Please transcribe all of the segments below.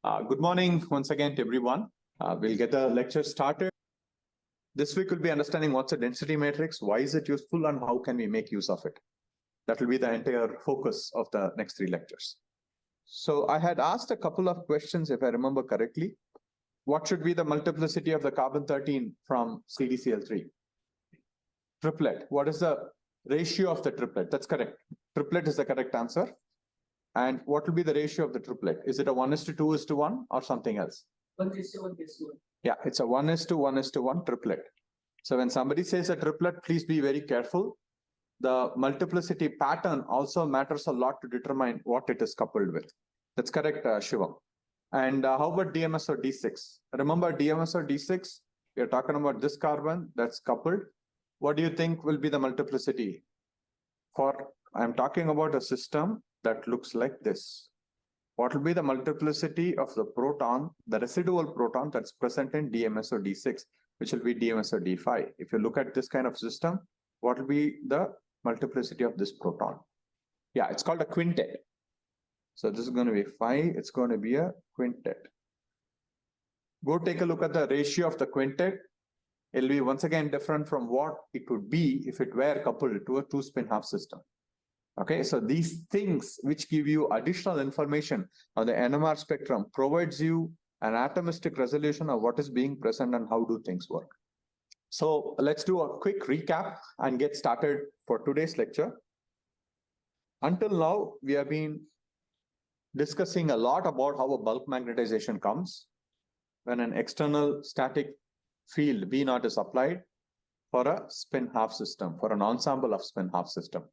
Good morning once again to everyone. We'll get the lecture started. This week we'll be understanding what's a density matrix, why is it useful, and how can we make use of it. That will be the entire focus of the next three lectures. So I had asked a couple of questions, if I remember correctly. What should be the multiplicity of the carbon-13 from CdCl3? Triplet. What is the ratio of the triplet? That's correct. Triplet is the correct answer. And what will be the ratio of the triplet? Is it a 1:2:1 or something else? 1:1:1. Yeah, it's a 1:1:1 triplet. So when somebody says a triplet, please be very careful. The multiplicity pattern also matters a lot to determine what it is coupled with. That's correct, Shivam. And how about DMS or D6? Remember DMS or D6? We are talking about this carbon that's coupled. What do you think will be the multiplicity? I'm talking about a system that looks like this. What will be the multiplicity of the proton, the residual proton that's present in DMS or D6, which will be DMS or D5? If you look at this kind of system, what will be the multiplicity of this proton? Yeah, it's called a quintet. So this is going to be 5. It's going to be a quintet. Go take a look at the ratio of the quintet. It'll be once again different from what it would be if it were coupled to a 2-spin half system. Okay, so these things which give you additional information on the NMR spectrum provides you an atomistic resolution of what is being present and how do things work. So let's do a quick recap and get started for today's lecture. Until now, we have been discussing a lot about how a bulk magnetization comes when an external static field V0 is applied for a spin half system, for an ensemble of spin half system.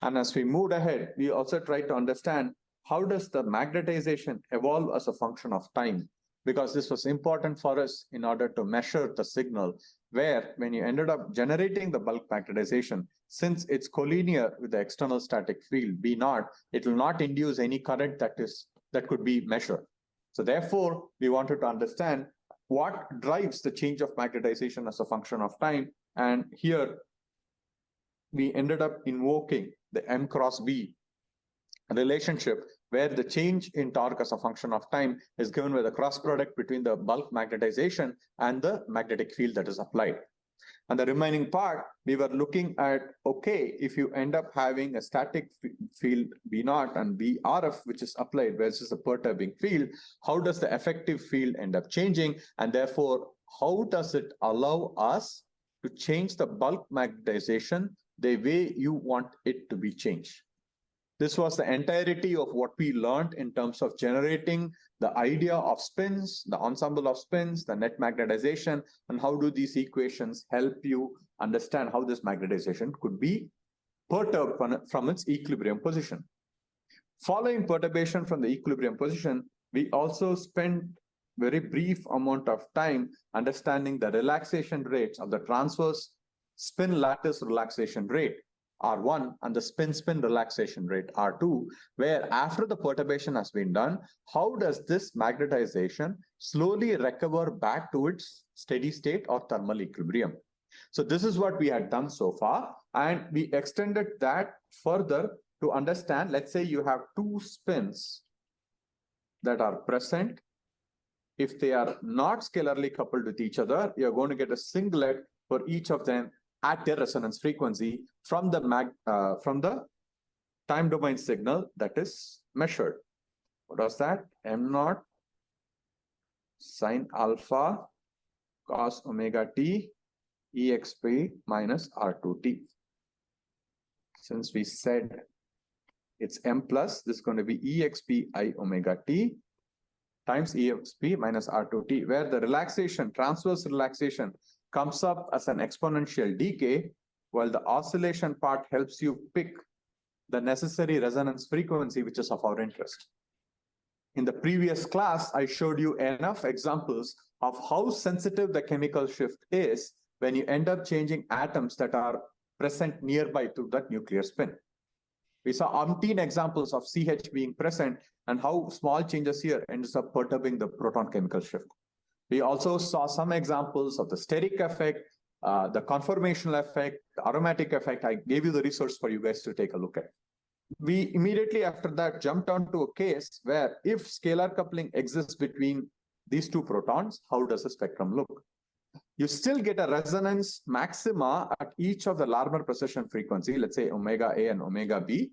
And as we moved ahead, we also tried to understand how does the magnetization evolve as a function of time, because this was important for us in order to measure the signal, where when you ended up generating the bulk magnetization, since it's collinear with the external static field V0, it will not induce any current that could be measured. So therefore, we wanted to understand what drives the change of magnetization as a function of time. And here we ended up invoking the M cross B relationship, where the change in torque as a function of time is given by the cross product between the bulk magnetization and the magnetic field that is applied. And the remaining part, we were looking at, okay, if you end up having a static field V0 and VRF, which is applied versus a perturbing field, how does the effective field end up changing? And therefore, how does it allow us to change the bulk magnetization the way you want it to be changed? This was the entirety of what we learned in terms of generating the idea of spins, the ensemble of spins, the net magnetization, and how do these equations help you understand how this magnetization could be perturbed from its equilibrium position. Following perturbation from the equilibrium position, we also spent very brief amount of time understanding the relaxation rates of the transverse spin lattice relaxation rate R1 and the spin-spin relaxation rate R2, where after the perturbation has been done, how does this magnetization slowly recover back to its steady state or thermal equilibrium? So this is what we had done so far, and we extended that further to understand, let's say you have two spins that are present. If they are not scalarly coupled with each other, you're going to get a singlet for each of them at their resonance frequency from the time domain signal that is measured. What was that? M0 sine alpha cos omega t exp minus R2t. Since we said it's M plus, this is going to be exp I omega t times exp minus R2t, where the relaxation, transverse relaxation, comes up as an exponential decay, while the oscillation part helps you pick the necessary resonance frequency, which is of our interest. In the previous class, I showed you enough examples of how sensitive the chemical shift is when you end up changing atoms that are present nearby to that nuclear spin. We saw umpteen examples of CH being present and how small changes here ends up perturbing the proton chemical shift. We also saw some examples of the steric effect, the conformational effect, the aromatic effect. I gave you the resource for you guys to take a look at. we immediately after that jumped on to a case where if scalar coupling exists between these two protons, how does the spectrum look? You still get a resonance maxima at each of the Larmor precession frequency, let's say omega A and omega B.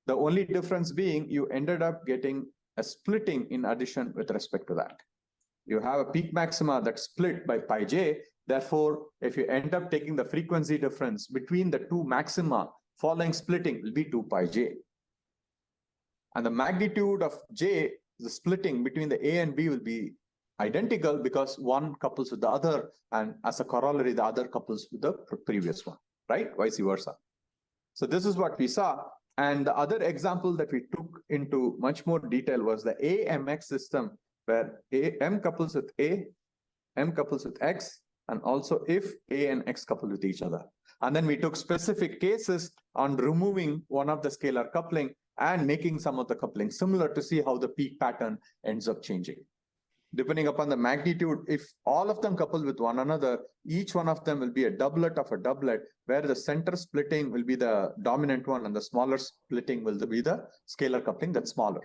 The only difference being you ended up getting a splitting in addition with respect to that. You have a peak maxima that's split by pi j. Therefore, if you end up taking the frequency difference between the two maxima following splitting will be 2 pi j. And the magnitude of j, the splitting between the A and B will be identical because one couples with the other, and as a corollary, the other couples with the previous one, right? Vice versa. So this is what we saw. And the other example that we took into much more detail was the AMX system, where M couples with A, M couples with X, and also if A and X couple with each other. And then we took specific cases on removing one of the scalar coupling and making some of the coupling similar to see how the peak pattern ends up changing. Depending upon the magnitude, if all of them couple with one another, each one of them will be a doublet of a doublet, where the center splitting will be the dominant one and the smaller splitting will be the scalar coupling that's smaller.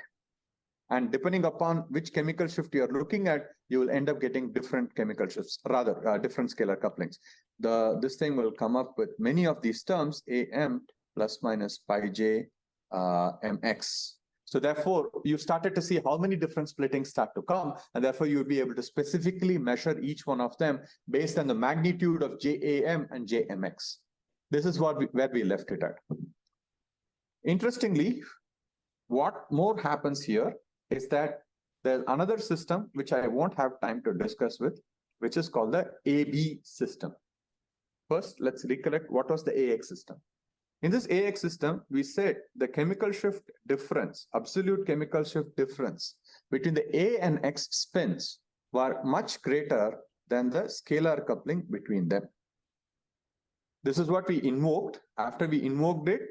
And depending upon which chemical shift you're looking at, you will end up getting different chemical shifts, rather different scalar couplings. This thing will come up with many of these terms, AM plus minus pi j mx. So therefore, you started to see how many different splittings start to come, and therefore you'll be able to specifically measure each one of them based on the magnitude of JAM and JMX. This is where we left it at. Interestingly, what more happens here is that there's another system which I won't have time to discuss with, which is called the AB system. First, let's recollect what was the AX system. In this AX system, we said the chemical shift difference, absolute chemical shift difference between the A and X spins were much greater than the scalar coupling between them. This is what we invoked. After we invoked it,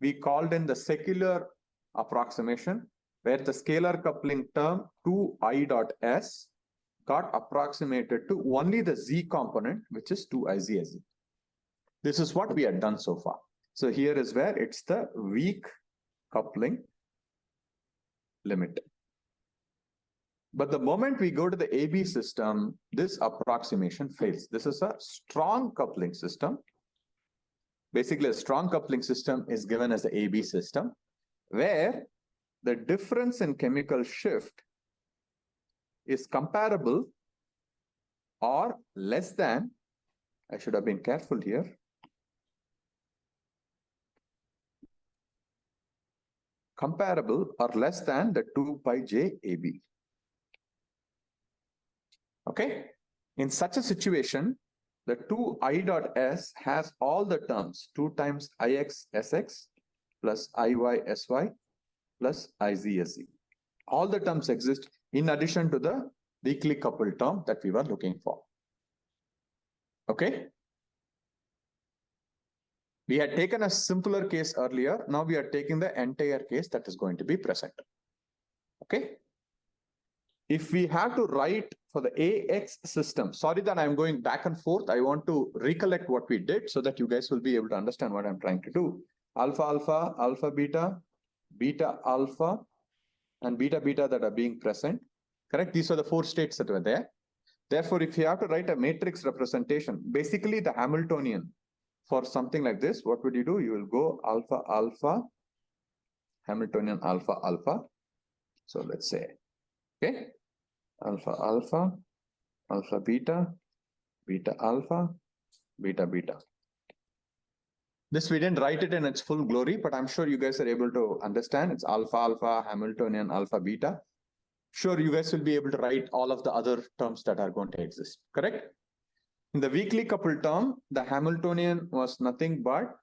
we called in the secular approximation, where the scalar coupling term 2I dot S got approximated to only the Z component, which is 2IZ. This is what we had done so far. So here is where it's the weak coupling limit. But the moment we go to the AB system, this approximation fails. This is a strong coupling system. Basically, a strong coupling system is given as the AB system, where the difference in chemical shift is comparable or less than, I should have been careful here, comparable or less than the 2 pi j AB. Okay, in such a situation, the 2I dot S has all the terms 2 times IX SX plus IY SY plus IZ SZ. All the terms exist in addition to the weakly coupled term that we were looking for. Okay. We had taken a simpler case earlier. Now we are taking the entire case that is going to be present. Okay. If we have to write for the AX system, sorry that I'm going back and forth. I want to recollect what we did so that you guys will be able to understand what I'm trying to do. Alpha, alpha, alpha, beta, beta, alpha, and beta, beta that are being present. Correct? These are the 4 states that were there. Therefore, if you have to write a matrix representation, basically the Hamiltonian for something like this, what would you do? You will go alpha, alpha, Hamiltonian alpha, alpha. So let's say, okay, alpha, alpha, alpha, beta, beta, alpha, beta, beta. This we didn't write it in its full glory, but I'm sure you guys are able to understand. It's alpha, alpha, Hamiltonian, alpha, beta. Sure, you guys will be able to write all of the other terms that are going to exist, correct? In the weakly coupled term, the Hamiltonian was nothing but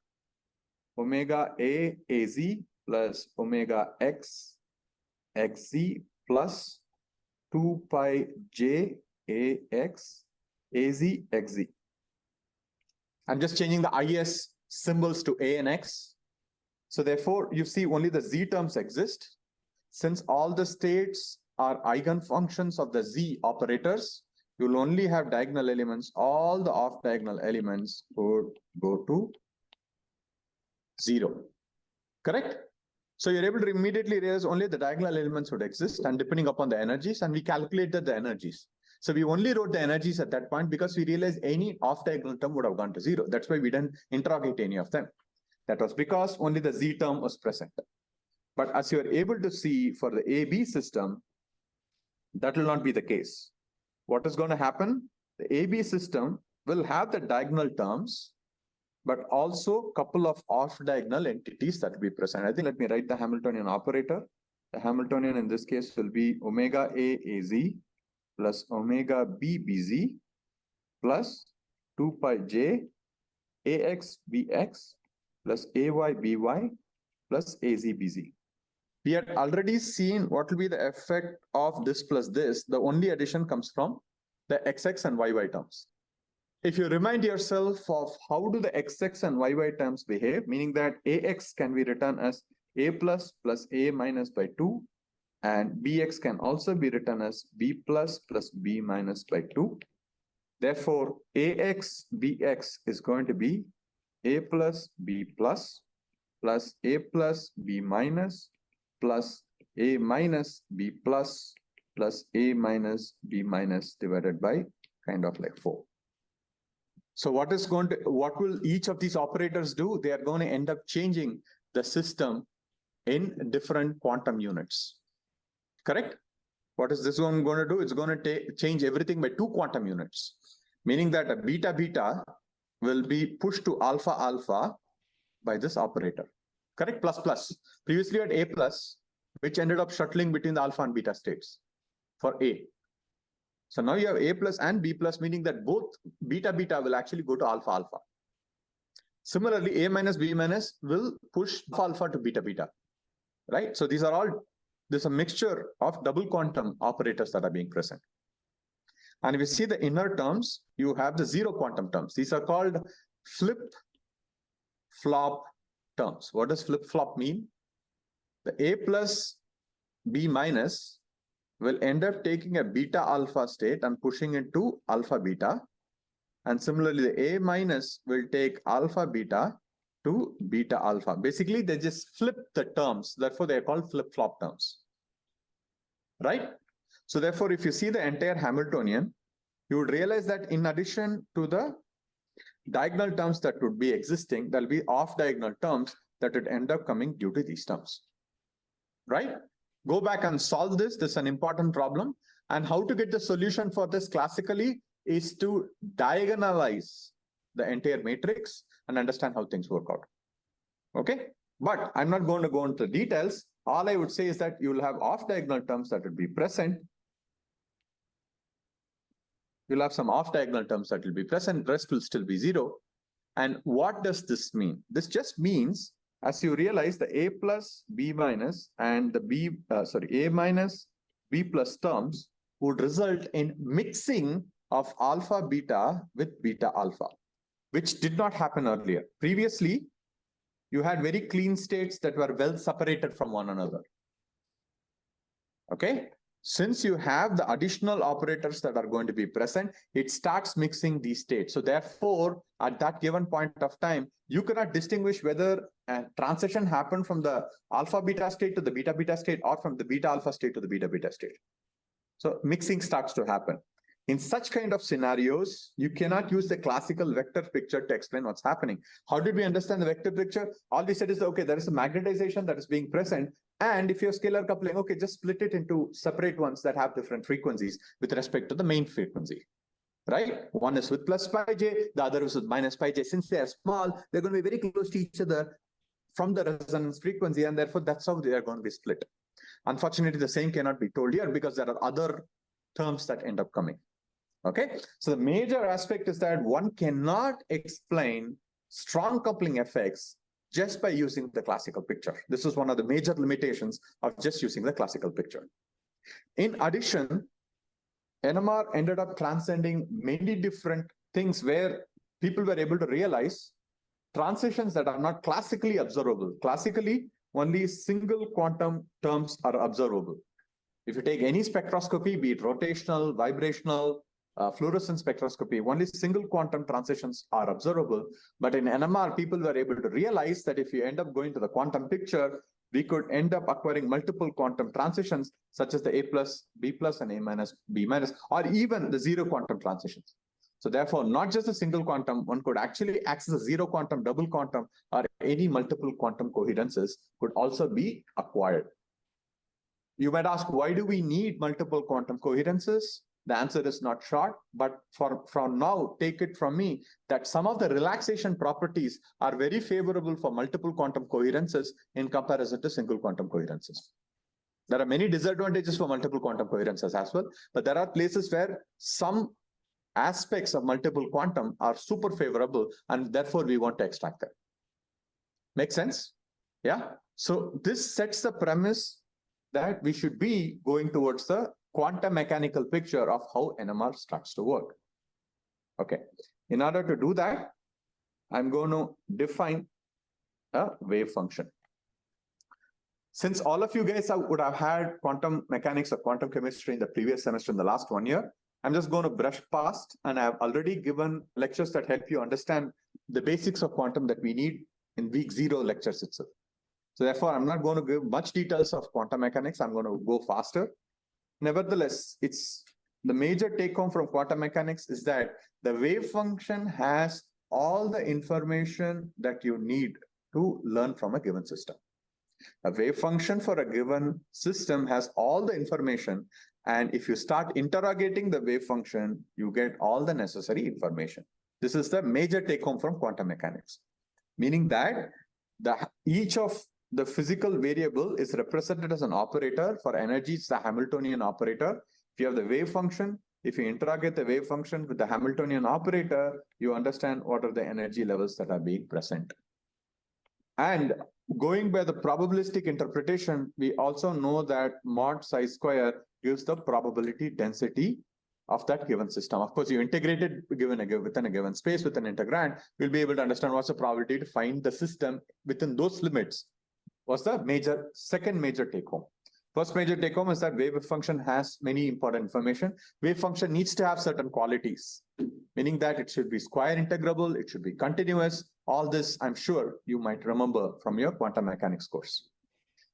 omega A AZ plus omega X XZ plus 2 pi J AX AZ XZ. I'm just changing the IS symbols to A and X. So therefore, you see only the Z terms exist. Since all the states are eigenfunctions of the Z operators, you'll only have diagonal elements. All the off diagonal elements would go to 0. Correct? So you're able to immediately realize only the diagonal elements would exist, and depending upon the energies, and we calculated the energies. So we only wrote the energies at that point because we realized any off-diagonal term would have gone to 0. That's why we didn't interrogate any of them. That was because only the Z term was present. But as you are able to see for the AB system, that will not be the case. What is going to happen? The AB system will have the diagonal terms, but also a couple of off-diagonal entities that will be present. I think let me write the Hamiltonian operator. The Hamiltonian in this case will be omega A AZ plus omega B BZ plus 2 pi J AX BX plus AY BY plus AZ BZ. We had already seen what will be the effect of this plus this. The only addition comes from the XX and YY terms. If you remind yourself of how do the XX and YY terms behave, meaning that AX can be written as A plus A minus by 2, and BX can also be written as B plus B minus by 2. Therefore, AX BX is going to be A plus B plus A plus B minus plus A minus B plus A minus B minus divided by kind of like 4. So what will each of these operators do? They are going to end up changing the system in different quantum units. Correct? What is this one going to do? It's going to change everything by 2 quantum units, meaning that a beta beta will be pushed to alpha alpha by this operator. Correct? Plus plus. Previously at A plus, which ended up shuttling between the alpha and beta states for A. So now you have A plus and B plus, meaning that both beta beta will actually go to alpha alpha. Similarly, A minus B minus will push alpha to beta beta, right? So there's a mixture of double quantum operators that are being present. And if you see the inner terms, you have the 0 quantum terms. These are called flip-flop terms. What does flip-flop mean? The A plus B minus will end up taking a beta alpha state and pushing it to alpha beta. And similarly, the A minus will take alpha beta to beta alpha. Basically, they just flip the terms. Therefore, they are called flip-flop terms. Right? So therefore, if you see the entire Hamiltonian, you would realize that in addition to the diagonal terms that would be existing, there will be off-diagonal terms that would end up coming due to these terms. Right? Go back and solve this. This is an important problem. And how to get the solution for this classically is to diagonalize the entire matrix and understand how things work out. Okay? But I'm not going to go into the details. All I would say is that you will have off-diagonal terms that will be present. You'll have some off-diagonal terms that will be present. Rest will still be 0. And what does this mean? This just means, as you realize, the A plus B minus and the A minus B plus terms would result in mixing of alpha beta with beta alpha, which did not happen earlier. Previously, you had very clean states that were well separated from one another. Okay? Since you have the additional operators that are going to be present, it starts mixing these states. So therefore, at that given point of time, you cannot distinguish whether a transition happened from the alpha beta state to the beta beta state or from the beta alpha state to the beta beta state. So mixing starts to happen. In such kind of scenarios, you cannot use the classical vector picture to explain what's happening. How did we understand the vector picture? All we said is, okay, there is a magnetization that is being present. And if you have scalar coupling, okay, just split it into separate ones that have different frequencies with respect to the main frequency, right? One is with plus pi j, the other is with minus pi j. Since they are small, they're going to be very close to each other from the resonance frequency, and therefore that's how they are going to be split. Unfortunately, the same cannot be told here because there are other terms that end up coming. Okay, so the major aspect is that one cannot explain strong coupling effects just by using the classical picture. This is one of the major limitations of just using the classical picture. In addition, NMR ended up transcending many different things where people were able to realize transitions that are not classically observable. Classically, only single quantum terms are observable. If you take any spectroscopy, be it rotational, vibrational, fluorescence spectroscopy, only single quantum transitions are observable. But in NMR, people were able to realize that if you end up going to the quantum picture, we could end up acquiring multiple quantum transitions, such as the A plus, B plus, and A minus, B minus, or even the zero quantum transitions. So therefore, not just a single quantum, one could actually access a zero quantum, double quantum, or any multiple quantum coherences could also be acquired. You might ask, why do we need multiple quantum coherences? The answer is not short, but from now, take it from me that some of the relaxation properties are very favorable for multiple quantum coherences in comparison to single quantum coherences. There are many disadvantages for multiple quantum coherences as well, but there are places where some aspects of multiple quantum are super favorable, and therefore we want to extract them. Make sense? Yeah. So this sets the premise that we should be going towards the quantum mechanical picture of how NMR starts to work. Okay. In order to do that, I'm going to define a wave function. Since all of you guys would have had quantum mechanics or quantum chemistry in the previous semester in the last 1 year, I'm just going to brush past, and I've already given lectures that help you understand the basics of quantum that we need in week 0 lectures itself. So therefore, I'm not going to give much details of quantum mechanics. I'm going to go faster. Nevertheless, it's the major take home from quantum mechanics is that the wave function has all the information that you need to learn from a given system. A wave function for a given system has all the information, and if you start interrogating the wave function, you get all the necessary information. This is the major take home from quantum mechanics, meaning that each of the physical variable is represented as an operator. For energy, it's the Hamiltonian operator. If you have the wave function, if you interrogate the wave function with the Hamiltonian operator, you understand what are the energy levels that are being present. And going by the probabilistic interpretation, we also know that mod psi square gives the probability density of that given system. Of course, you integrate it within a given space with an integrand, you'll be able to understand what's the probability to find the system within those limits. Was the second major take home. First major take home is that wave function has many important information. Wave function needs to have certain qualities, meaning that it should be square integrable, it should be continuous. All this, I'm sure you might remember from your quantum mechanics course.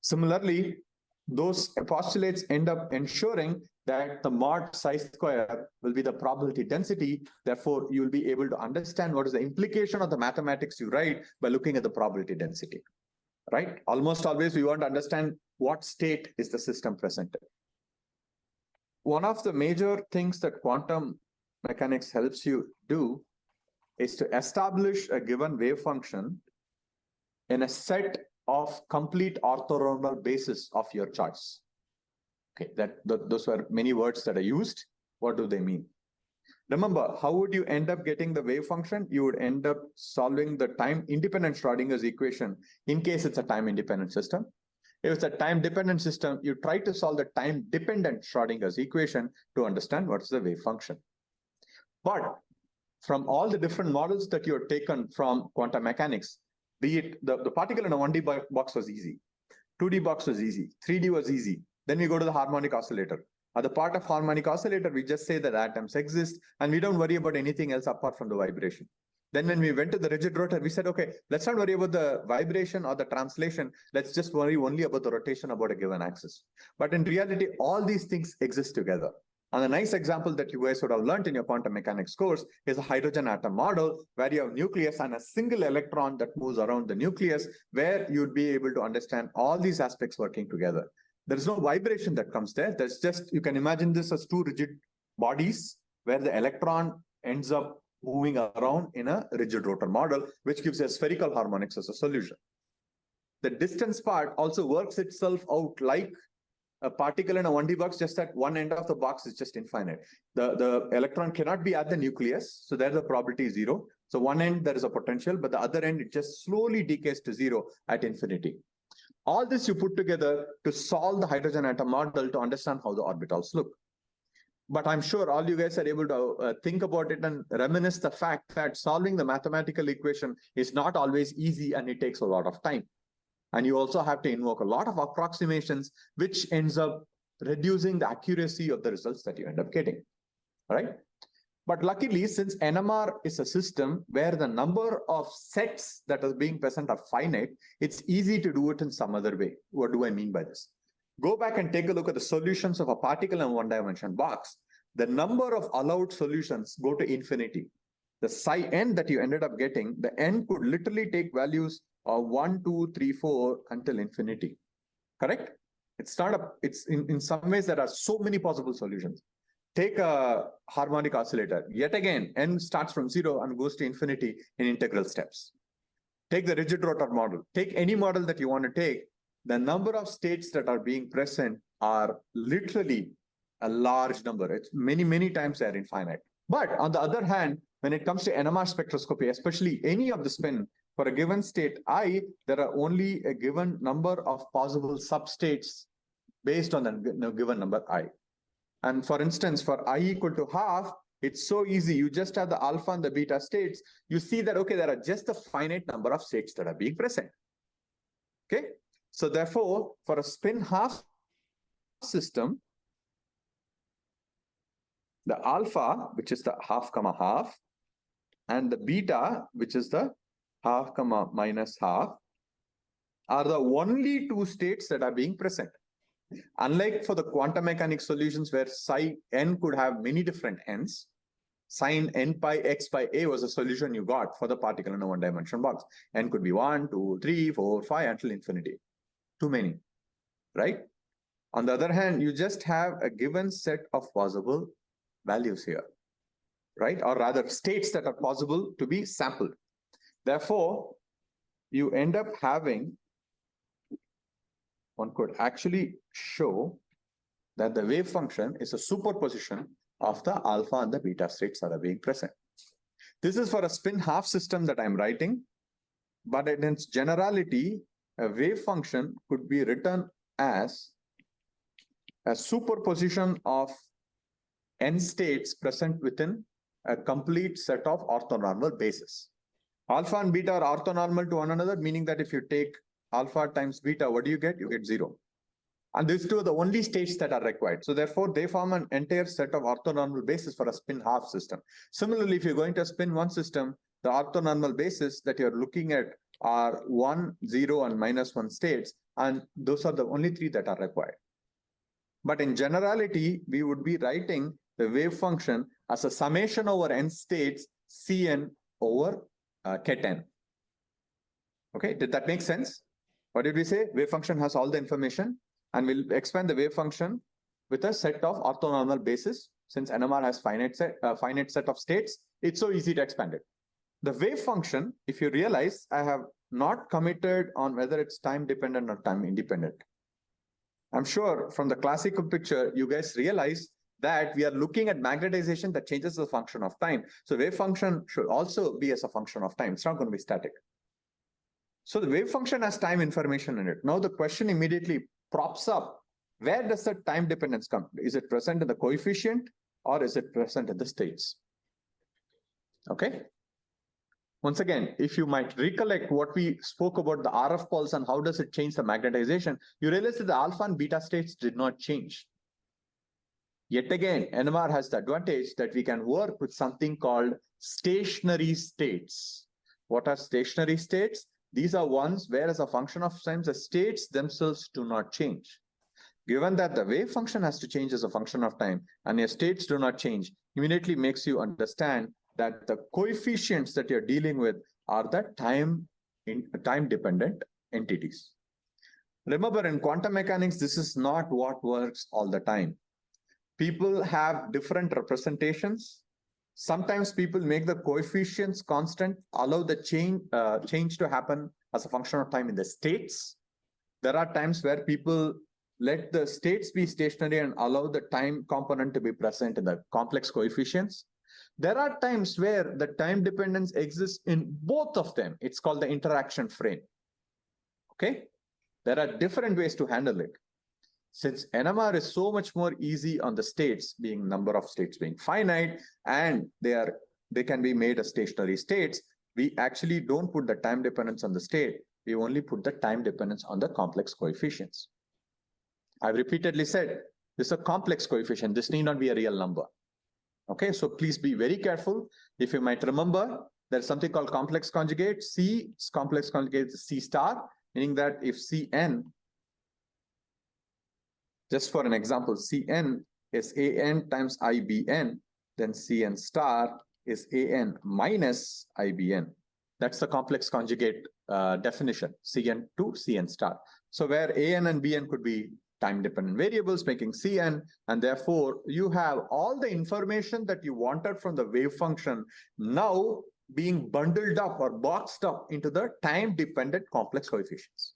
Similarly, those postulates end up ensuring that the mod psi square will be the probability density. Therefore, you will be able to understand what is the implication of the mathematics you write by looking at the probability density. Right? Almost always we want to understand what state is the system present in. One of the major things that quantum mechanics helps you do is to establish a given wave function in a set of complete orthonormal basis of your choice. Okay, those were many words that are used. What do they mean? Remember, how would you end up getting the wave function? You would end up solving the time-independent Schrodinger's equation in case it's a time-independent system. If it's a time-dependent system, you try to solve the time-dependent Schrodinger's equation to understand what is the wave function. But from all the different models that you have taken from quantum mechanics, be it the particle in a 1D box was easy, 2D box was easy, 3D was easy. Then we go to the harmonic oscillator. At the part of harmonic oscillator, we just say that atoms exist and we don't worry about anything else apart from the vibration. Then when we went to the rigid rotor, we said, okay, let's not worry about the vibration or the translation. Let's just worry only about the rotation about a given axis. But in reality, all these things exist together. And a nice example that you guys would have learned in your quantum mechanics course is a hydrogen atom model where you have nucleus and a single electron that moves around the nucleus, where you'd be able to understand all these aspects working together. There is no vibration that comes there. There's just, you can imagine this as two rigid bodies where the electron ends up moving around in a rigid rotor model, which gives a spherical harmonics as a solution. The distance part also works itself out like a particle in a 1D box, just that one end of the box is just infinite. The electron cannot be at the nucleus, so there the probability is 0. So one end there is a potential, but the other end it just slowly decays to 0 at infinity. All this you put together to solve the hydrogen atom model to understand how the orbitals look. But I'm sure all you guys are able to think about it and reminisce the fact that solving the mathematical equation is not always easy and it takes a lot of time. And you also have to invoke a lot of approximations, which ends up reducing the accuracy of the results that you end up getting. All right. But luckily, since NMR is a system where the number of sets that are being present are finite, it's easy to do it in some other way. What do I mean by this? Go back and take a look at the solutions of a particle in a one-dimension box. The number of allowed solutions go to infinity. The psi n that you ended up getting, the n could literally take values of 1, 2, 3, 4 until infinity. Correct? It's not a, it's in some ways there are so many possible solutions. Take a harmonic oscillator. Yet again, n starts from 0 and goes to infinity in integral steps. Take the rigid rotor model. Take any model that you want to take. The number of states that are being present are literally a large number. It's many, many times they're infinite. But on the other hand, when it comes to NMR spectroscopy, especially any of the spin, for a given state I, there are only a given number of possible substates based on a given number I. And for instance, for I equal to half, it's so easy. You just have the alpha and the beta states. You see that, okay, there are just a finite number of states that are being present. Okay. So therefore, for a spin half system, the alpha, which is the half comma half, and the beta, which is the half comma minus half, are the only two states that are being present. Unlike for the quantum mechanics solutions where psi n could have many different n's, sine n pi x by a was a solution you got for the particle in a one-dimension box. N could be 1, 2, 3, 4, 5 until infinity. Too many, right? On the other hand, you just have a given set of possible values here, right? Or rather states that are possible to be sampled. Therefore, you end up having, one could actually show that the wave function is a superposition of the alpha and the beta states that are being present. This is for a spin half system that I'm writing, but in its generality, a wave function could be written as a superposition of n states present within a complete set of orthonormal bases. Alpha and beta are orthonormal to one another, meaning that if you take alpha times beta, what do you get? You get 0. And these two are the only states that are required. So therefore, they form an entire set of orthonormal bases for a spin half system. Similarly, if you're going to spin one system, the orthonormal bases that you're looking at are 1, 0, and -1 states, and those are the only 3 that are required. But in generality, we would be writing the wave function as a summation over n states Cn over ket n. Okay, did that make sense? What did we say? Wave function has all the information, and we'll expand the wave function with a set of orthonormal bases. Since NMR has finite set of states, it's so easy to expand it. The wave function, if you realize, I have not committed on whether it's time dependent or time independent. I'm sure from the classical picture, you guys realize that we are looking at magnetization that changes the function of time. So wave function should also be as a function of time. It's not going to be static. So the wave function has time information in it. Now the question immediately props up, where does the time dependence come? Is it present in the coefficient or is it present in the states? Okay. Once again, if you might recollect what we spoke about the RF pulse and how does it change the magnetization, you realize that the alpha and beta states did not change. Yet again, NMR has the advantage that we can work with something called stationary states. What are stationary states? These are ones where as a function of time, the states themselves do not change. Given that the wave function has to change as a function of time and your states do not change, immediately makes you understand that the coefficients that you're dealing with are the time-dependent entities. Remember, in quantum mechanics, this is not what works all the time. People have different representations. Sometimes people make the coefficients constant, allow the change to happen as a function of time in the states. There are times where people let the states be stationary and allow the time component to be present in the complex coefficients. There are times where the time dependence exists in both of them. It's called the interaction frame. Okay? There are different ways to handle it. Since NMR is so much more easy on the states, being number of states being finite, and they can be made as stationary states, we actually don't put the time dependence on the state. We only put the time dependence on the complex coefficients. I've repeatedly said, this is a complex coefficient. This need not be a real number. Okay, so please be very careful. If you might remember, there's something called complex conjugate. C's complex conjugate is C star, meaning that if Cn, just for an example, Cn is An times Ibn, then Cn star is An minus Ibn. That's the complex conjugate definition, Cn to Cn star. So where An and Bn could be time-dependent variables, making Cn, and therefore you have all the information that you wanted from the wave function now being bundled up or boxed up into the time-dependent complex coefficients.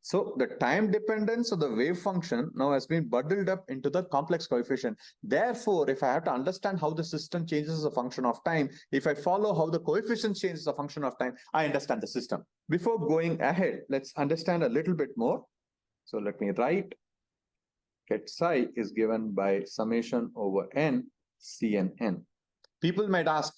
So the time dependence of the wave function now has been bundled up into the complex coefficient. Therefore, if I have to understand how the system changes as a function of time, if I follow how the coefficient changes as a function of time, I understand the system. Before going ahead, let's understand a little bit more. So let me write ket psi is given by summation over n Cnn. People might ask,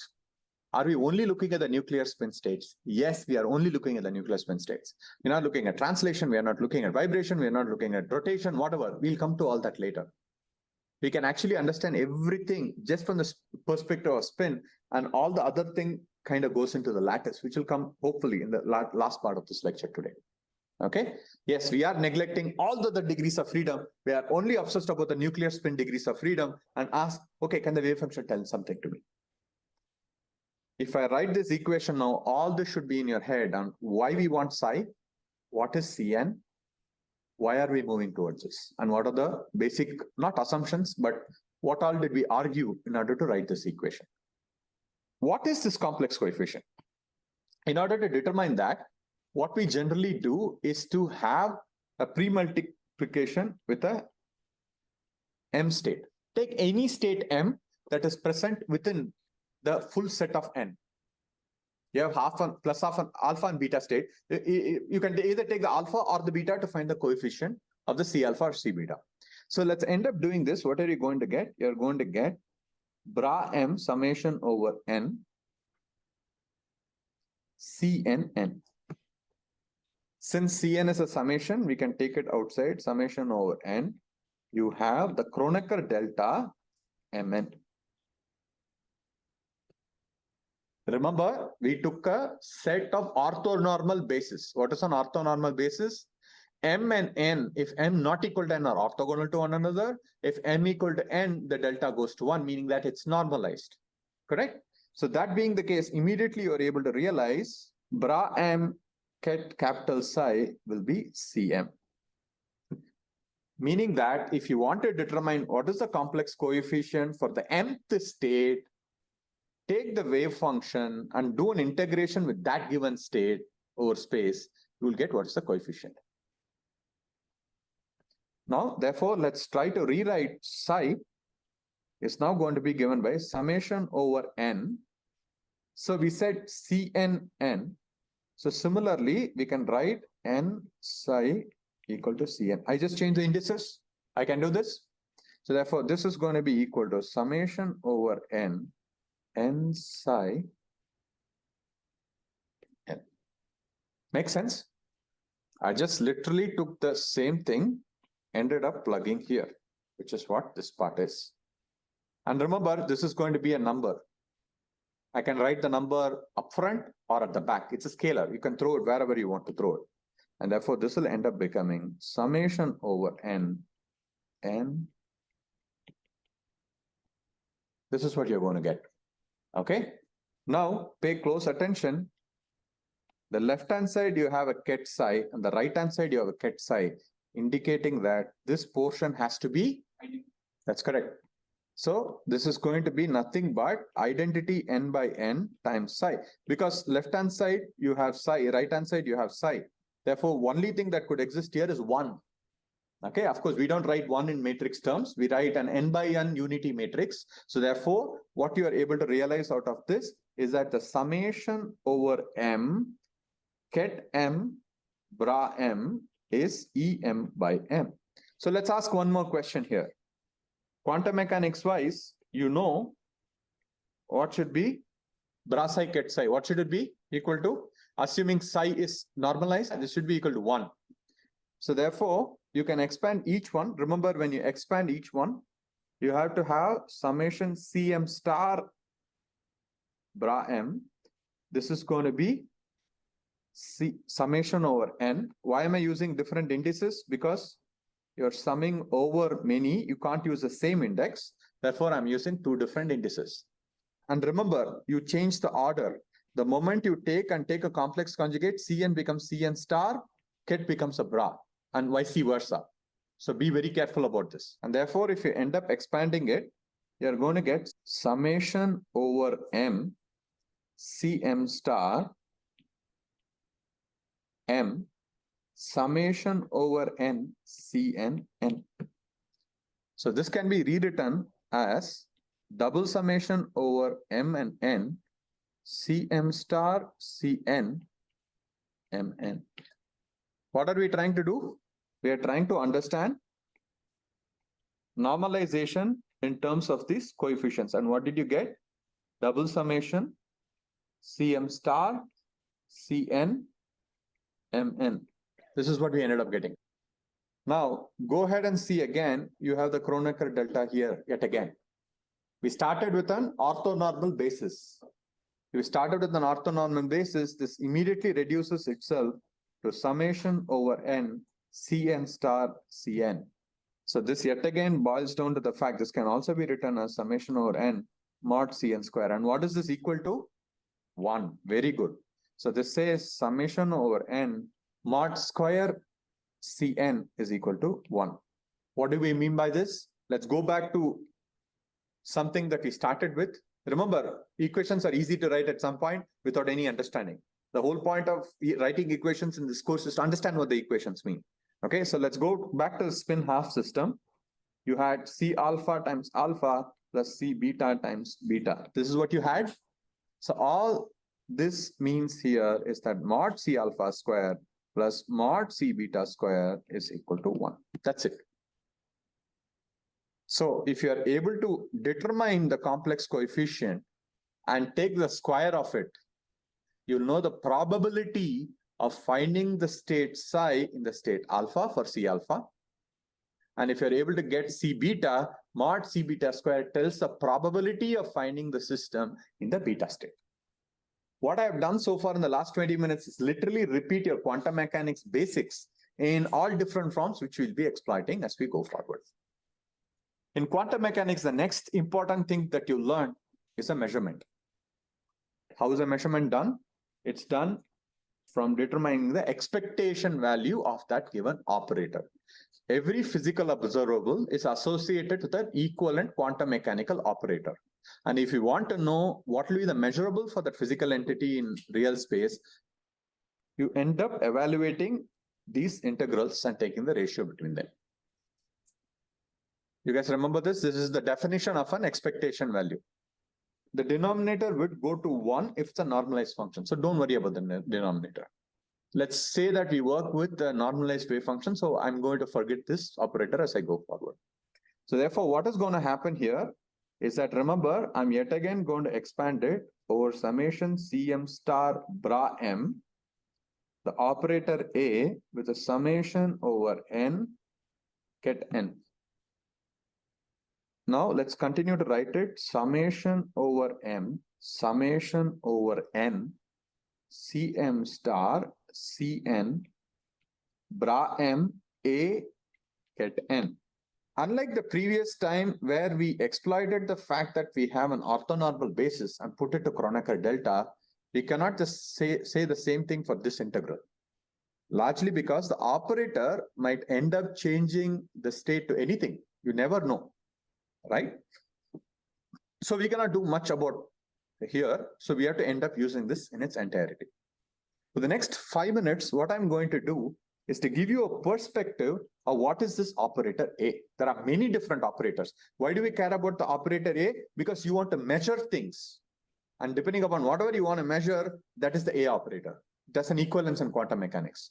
are we only looking at the nuclear spin states? Yes, we are only looking at the nuclear spin states. We're not looking at translation. We are not looking at vibration. We are not looking at rotation, whatever. We'll come to all that later. We can actually understand everything just from the perspective of spin, and all the other thing kind of goes into the lattice, which will come hopefully in the last part of this lecture today. Okay. Yes, we are neglecting all the degrees of freedom. We are only obsessed about the nuclear spin degrees of freedom and ask, okay, can the wave function tell something to me? If I write this equation now, all this should be in your head on why we want psi, what is Cn, why are we moving towards this, and what are the basic, not assumptions, but what all did we argue in order to write this equation. What is this complex coefficient? In order to determine that, what we generally do is to have a pre-multiplication with a m state. Take any state m that is present within the full set of n. You have plus half an alpha and beta state. You can either take the alpha or the beta to find the coefficient of the C alpha or C beta. So let's end up doing this. What are you going to get? You're going to get bra m summation over n Cnn. Since Cn is a summation, we can take it outside. Summation over n. You have the Kronecker delta mn. Remember, we took a set of orthonormal bases. What is an orthonormal basis? M and n, if m not equal to n, are orthogonal to one another. If m equal to n, the delta goes to 1, meaning that it's normalized. Correct? So that being the case, immediately you're able to realize bra m ket capital psi will be Cm. Meaning that if you want to determine what is the complex coefficient for the mth state, take the wave function and do an integration with that given state over space, you will get what is the coefficient. Now, therefore, let's try to rewrite psi is now going to be given by summation over n. So we said Cnn. So similarly, we can write n psi equal to Cn. I just change the indices. I can do this. So therefore, this is going to be equal to summation over n psi n. Make sense? I just literally took the same thing, ended up plugging here, which is what this part is. And remember, this is going to be a number. I can write the number up front or at the back. It's a scalar. You can throw it wherever you want to throw it. And therefore, this will end up becoming summation over n. This is what you're going to get. Okay. Now, pay close attention. The left-hand side, you have a ket psi, and the right-hand side, you have a ket psi, indicating that this portion has to be, that's correct. So this is going to be nothing but identity n by n times psi, because left-hand side, you have psi, right-hand side, you have psi. Therefore, only thing that could exist here is 1. Okay, of course, we don't write 1 in matrix terms. We write an n by n unity matrix. So therefore, what you are able to realize out of this is that the summation over m, ket m, bra m is em by m. So let's ask one more question here. Quantum mechanics wise, you know what should be bra psi ket psi. What should it be equal to? Assuming psi is normalized, this should be equal to 1. So therefore, you can expand each one. Remember, when you expand each one, you have to have summation Cm star bra m. This is going to be summation over n. Why am I using different indices? Because you're summing over many, you can't use the same index. Therefore, I'm using two different indices. And remember, you change the order. The moment you take a complex conjugate, Cn becomes Cn star, ket becomes a bra, and vice versa. So be very careful about this. And therefore, if you end up expanding it, you're going to get summation over m, Cm star, m, summation over n, Cn, n. So this can be rewritten as double summation over m and n, Cm star, Cn, mn. What are we trying to do? We are trying to understand normalization in terms of these coefficients. And what did you get? Double summation Cm star, Cn, mn. This is what we ended up getting. Now, go ahead and see again, you have the Kronecker delta here yet again. We started with an orthonormal basis. If we started with an orthonormal basis, this immediately reduces itself to summation over n, Cn star, Cn. So this yet again boils down to the fact this can also be written as summation over n mod Cn square. And what is this equal to? 1. Very good. So this says summation over n mod square Cn is equal to 1. What do we mean by this? Let's go back to something that we started with. Remember, equations are easy to write at some point without any understanding. The whole point of writing equations in this course is to understand what the equations mean. Okay, so let's go back to the spin half system. You had C alpha times alpha plus C beta times beta. This is what you had. So all this means here is that mod C alpha square plus mod C beta square is equal to 1. That's it. So if you are able to determine the complex coefficient and take the square of it, you'll know the probability of finding the state psi in the state alpha for C alpha. And if you're able to get C beta, mod C beta square tells the probability of finding the system in the beta state. What I've done so far in the last 20 minutes is literally repeat your quantum mechanics basics in all different forms, which we'll be exploiting as we go forward. In quantum mechanics, the next important thing that you learn is a measurement. How is a measurement done? It's done from determining the expectation value of that given operator. Every physical observable is associated with an equivalent quantum mechanical operator. And if you want to know what will be the measurable for that physical entity in real space, you end up evaluating these integrals and taking the ratio between them. You guys remember this? This is the definition of an expectation value. The denominator would go to 1 if it's a normalized function. So don't worry about the denominator. Let's say that we work with the normalized wave function. So I'm going to forget this operator as I go forward. So therefore, what is going to happen here is that, remember, I'm yet again going to expand it over summation Cm star bra m, the operator A with a summation over n ket n. Now let's continue to write it summation over m, summation over n, Cm star Cn bra m A ket n. Unlike the previous time where we exploited the fact that we have an orthonormal basis and put it to Kronecker delta, we cannot just say the same thing for this integral. Largely because the operator might end up changing the state to anything. You never know, right? So we cannot do much about here. So we have to end up using this in its entirety. For the next 5 minutes, what I'm going to do is to give you a perspective of what is this operator A. There are many different operators. Why do we care about the operator A? Because you want to measure things. And depending upon whatever you want to measure, that is the A operator. That's an equivalence in quantum mechanics.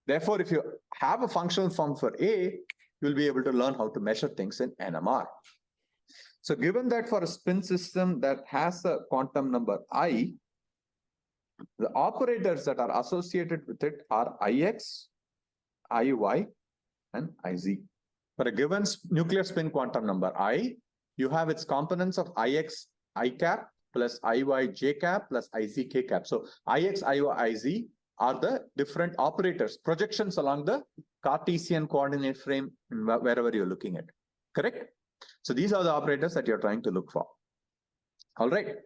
Therefore, if you have a functional form for A, you'll be able to learn how to measure things in NMR. So given that for a spin system that has a quantum number I, the operators that are associated with it are Ix, Iy, and Iz. For a given nuclear spin quantum number I, you have its components of Ix I cap plus Iy j cap plus Iz k cap. So Ix, Iy, Iz are the different operators, projections along the Cartesian coordinate frame wherever you're looking at. Correct? So these are the operators that you're trying to look for. All right.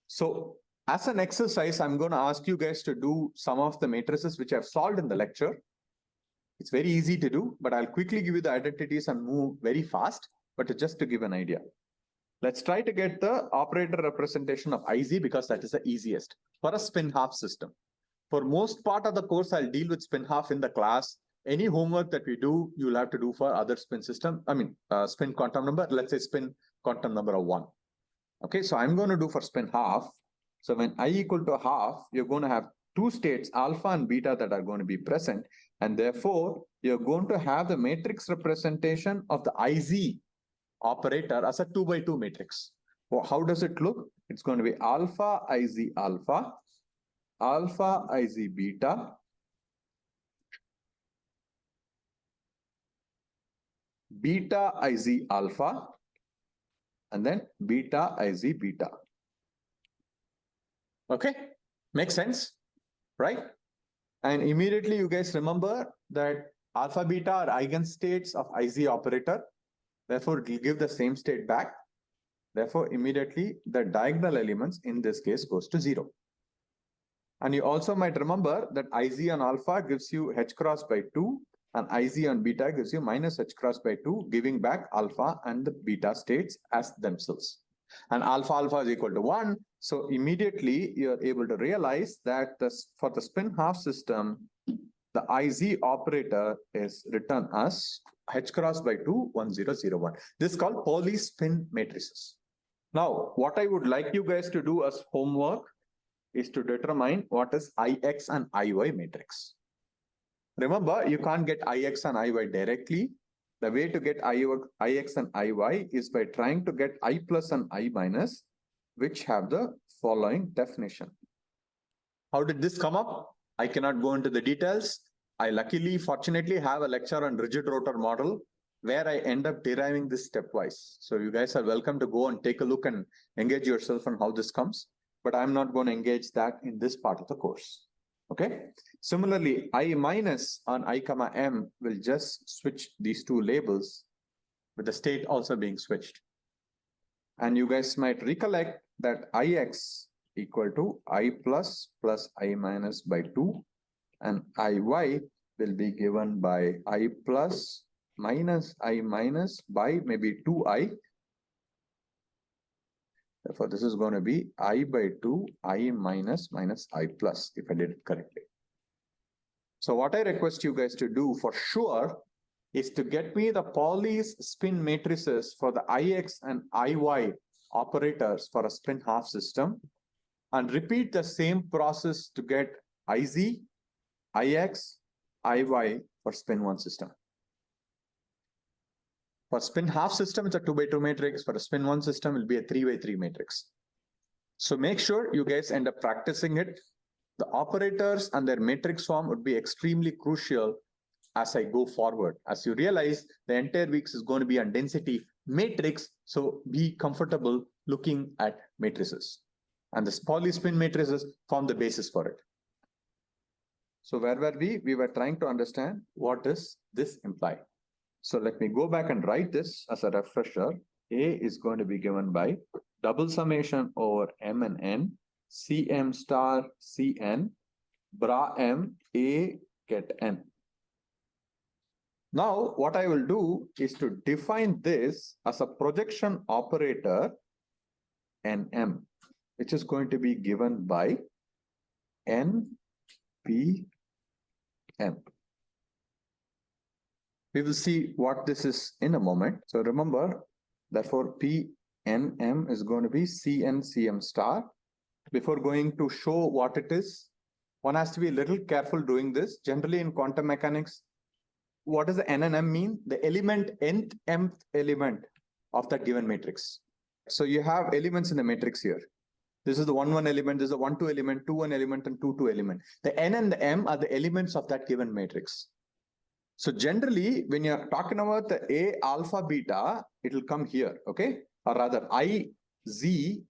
So as an exercise, I'm going to ask you guys to do some of the matrices which I've solved in the lecture. It's very easy to do, but I'll quickly give you the identities and move very fast, but just to give an idea. Let's try to get the operator representation of Iz because that is the easiest for a spin half system. For most part of the course, I'll deal with spin half in the class. Any homework that we do, you'll have to do for other spin system. Spin quantum number, let's say spin quantum number of 1. Okay, so I'm going to do for spin half. So when I equal to half, you're going to have two states, alpha and beta, that are going to be present. And therefore, you're going to have the matrix representation of the Iz operator as a 2 by 2 matrix. Well, how does it look? It's going to be alpha Iz alpha, alpha Iz beta, beta Iz alpha, and then beta Iz beta. Okay, makes sense, right? And immediately you guys remember that alpha beta are eigenstates of Iz operator. Therefore, it will give the same state back. Therefore, immediately the diagonal elements in this case goes to 0. And you also might remember that Iz on alpha gives you h cross by 2 and Iz on beta gives you minus h cross by 2, giving back alpha and the beta states as themselves. And alpha alpha is equal to 1. So immediately you're able to realize that for the spin half system, the Iz operator is written as h cross by 2, 1, 0, 0, 1. This is called Pauli spin matrices. Now, what I would like you guys to do as homework is to determine what is Ix and Iy matrix. Remember, you can't get Ix and Iy directly. The way to get Ix and Iy is by trying to get I plus and I minus, which have the following definition. How did this come up? I cannot go into the details. I fortunately have a lecture on rigid rotor model where I end up deriving this stepwise. So you guys are welcome to go and take a look and engage yourself on how this comes. But I'm not going to engage that in this part of the course. Okay. Similarly, I minus on I comma m will just switch these two labels with the state also being switched. And you guys might recollect that Ix equal to I plus I minus by 2 and Iy will be given by I plus minus I minus by maybe 2i. Therefore, this is going to be I by 2, I minus I plus, if I did it correctly. So what I request you guys to do for sure is to get me the Pauli's spin matrices for the Ix and Iy operators for a spin half system and repeat the same process to get Iz, Ix, Iy for spin 1 system. For spin half system, it's a 2 by 2 matrix. For a spin 1 system, it will be a 3 by 3 matrix. So make sure you guys end up practicing it. The operators and their matrix form would be extremely crucial as I go forward. As you realize, the entire week is going to be on density matrix. So be comfortable looking at matrices. And the Pauli spin matrices form the basis for it. So where were we? We were trying to understand what does this imply. So let me go back and write this as a refresher. A is going to be given by double summation over m and n, Cm star Cn, bra m, A get n. Now, what I will do is to define this as a projection operator Nm, which is going to be given by N, P, M. We will see what this is in a moment. So remember, therefore, P, N, M is going to be Cn, Cm star. Before going to show what it is, one has to be a little careful doing this. Generally in quantum mechanics, what does the N and M mean? The element, nth element of that given matrix. So you have elements in the matrix here. This is the 1, 1 element, this is the 1, 2 element, 2, 1 element, and 2, 2 element. The N and the M are the elements of that given matrix. So generally, when you're talking about the A alpha beta, it will come here, okay? Or rather, I Z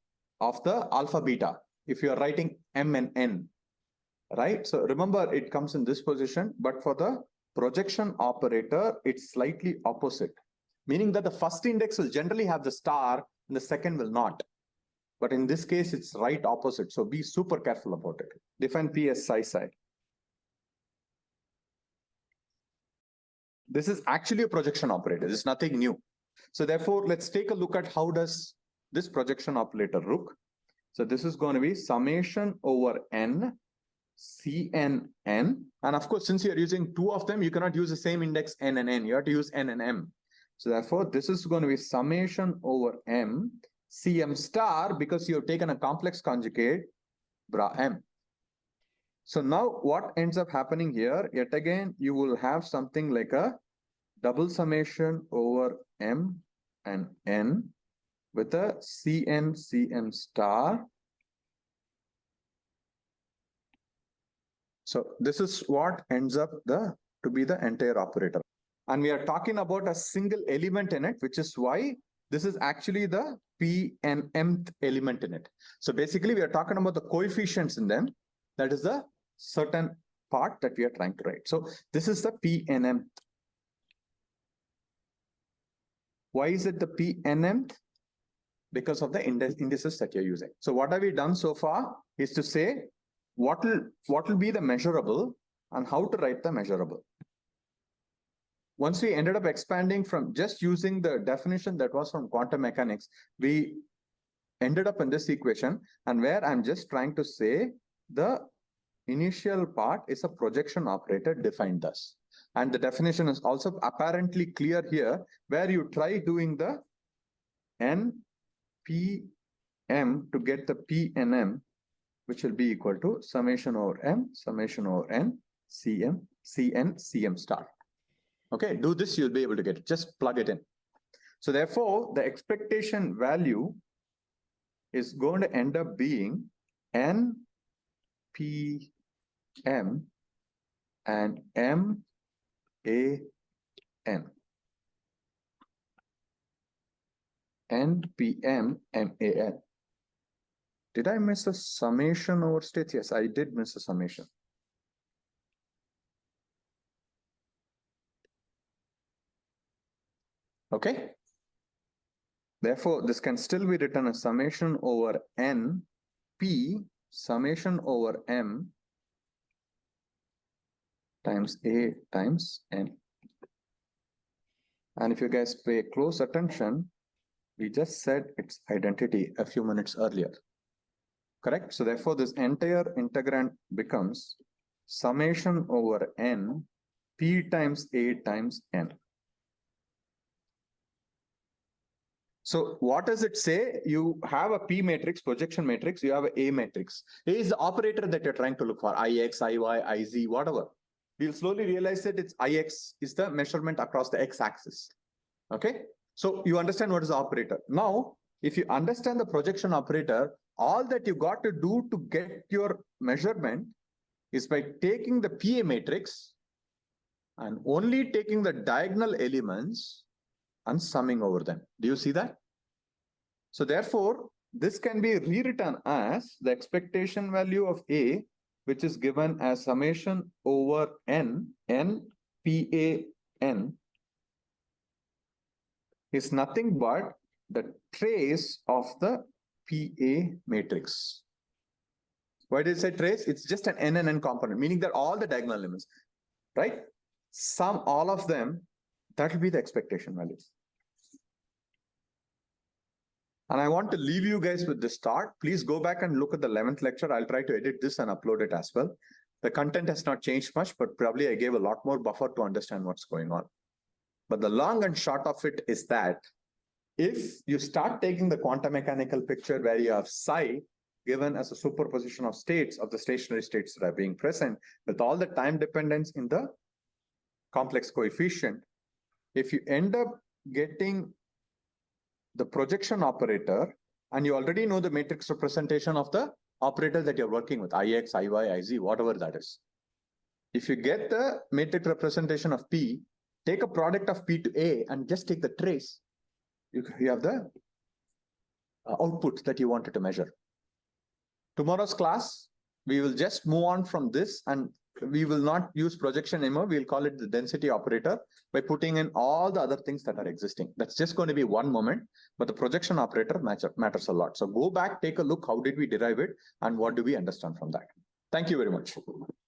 of the alpha beta, if you are writing M and N, right? So remember, it comes in this position, but for the projection operator, it's slightly opposite, meaning that the first index will generally have the star and the second will not. But in this case, it's right opposite. So be super careful about it. Define P as psi. This is actually a projection operator. It's nothing new. So therefore, let's take a look at how does this projection operator look. So this is going to be summation over n, Cn, n. And of course, since you're using two of them, you cannot use the same index n and n. You have to use n and m. So therefore, this is going to be summation over m, Cm star, because you have taken a complex conjugate, bra m. So now what ends up happening here, yet again, you will have something like a double summation over m and n with a Cn, Cm star. So this is what ends up to be the entire operator. And we are talking about a single element in it, which is why this is actually the p and mth element in it. So basically, we are talking about the coefficients in them. That is the certain part that we are trying to write. So this is the p and mth. Why is it the p and mth? Because of the indices that you're using. So what have we done so far is to say what will be the measurable and how to write the measurable. Once we ended up expanding from just using the definition that was from quantum mechanics, we ended up in this equation, and where I'm just trying to say the initial part is a projection operator defined thus. And the definition is also apparently clear here, where you try doing the n, p, m to get the p and m, which will be equal to summation over m, summation over n, Cm, Cn, Cm star. Okay, do this, you'll be able to get it. Just plug it in. So therefore, the expectation value is going to end up being n, p, m, and m, a, n. N, p, m, m, a, n. Did I miss a summation over states? Yes, I did miss a summation. Okay. Therefore, this can still be written as summation over n, p, summation over m times a times n. And if you guys pay close attention, we just said its identity a few minutes earlier. Correct? So therefore, this entire integrand becomes summation over n, p times a times n. So what does it say? You have a P matrix, projection matrix, you have an A matrix. A is the operator that you're trying to look for, Ix, Iy, Iz, whatever. We'll slowly realize that it's Ix is the measurement across the x-axis. Okay, so you understand what is the operator. Now, if you understand the projection operator, all that you got to do to get your measurement is by taking the PA matrix and only taking the diagonal elements and summing over them. Do you see that? So therefore, this can be rewritten as the expectation value of A, which is given as summation over n, n, PA, n, is nothing but the trace of the PA matrix. Why did it say trace? It's just an n and n component, meaning that all the diagonal elements, right? Sum all of them, that will be the expectation values. And I want to leave you guys with this thought. Please go back and look at the 11th lecture. I'll try to edit this and upload it as well. The content has not changed much, but probably I gave a lot more buffer to understand what's going on. But the long and short of it is that if you start taking the quantum mechanical picture where you have psi given as a superposition of states of the stationary states that are being present with all the time dependence in the complex coefficient, if you end up getting the projection operator and you already know the matrix representation of the operator that you're working with, Ix, Iy, Iz, whatever that is. If you get the matrix representation of P, take a product of P to A and just take the trace. You have the output that you wanted to measure. Tomorrow's class, we will just move on from this and we will not use projection anymore. We'll call it the density operator by putting in all the other things that are existing. That's just going to be one moment, but the projection operator matters a lot. So go back, take a look, how did we derive it and what do we understand from that? Thank you very much.